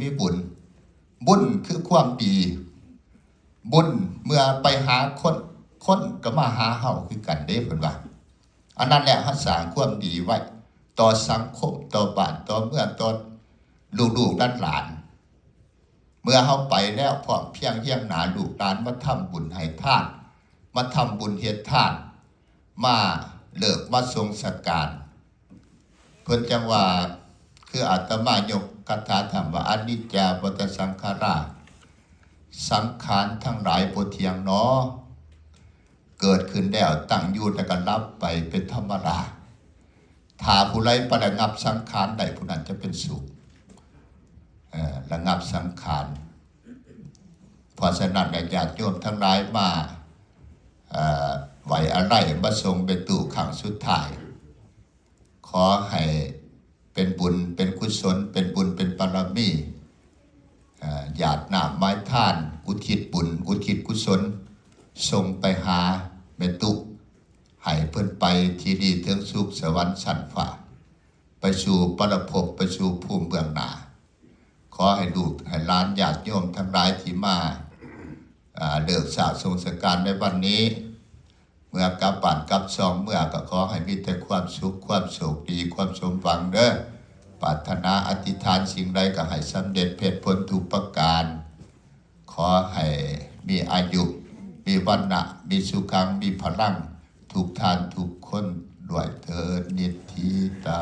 มีบุญคือความดีบุญเมื่อไปหาคนก็มาหาเฮาคือกันเด้เพิ่นว่าอันนั้นแหละรักษาความดีไว้ต่อสังคมต่อบ้านต่อเมืองต่อลูกหลานเมื่อเฮาไปแล้วพร้อมเพียงเฮียงหน้าลูกหลานมาทำบุญให้ทานมาทำบุญเฮ็ดทานมาเลิกมาทรงสการเพิ่นจังว่าคืออาตมายกคาถาธรรมว่าอนิจจาวัฏสังขาราสังขารทั้งหลายบ่เที่ยงเนาะเกิดขึ้นแล้วตั้งอยู่แล้วก็ลับไปเป็นธรรมดาถ้าผู้ใดประงับสังขารใดผู้นั้นจะเป็นสุขระงับสังขารเพราะฉะนั้นญาติโยมทั้งหลายมาไหวอะไรมาทรงเป็นตู่ขังสุดท้ายขอให้เป็นบุญเป็นกุศลเป็นบุญเป็นบารมีหยาดน้ำไม้ท่านอุทิศบุญอุทิศกุศลส่งไปหาเมตุให้เพิ่นไปที่ดีถึงสุขสวรรค์ชั้นฟ้าไปสู่ปรภพไปสู่ภูมิเบื้องหน้าขอให้ลูกให้หลานญาติโยมทั้งหลายที่มาเลิกสะสงสการในวันนี้เมื่อกลับบ้านกลับช่องเมื่อก็ขอให้มีแต่ความสุขความโชคดีความสมหวังเด้อปรารถนาอธิษฐานสิ่งใดก็ให้สำเร็จเพชรผลทุกประการขอให้มีอายุมีวรรณะมีสุขังมีพลังทุกท่านทุกคนด้วยเถิดนิทธิตา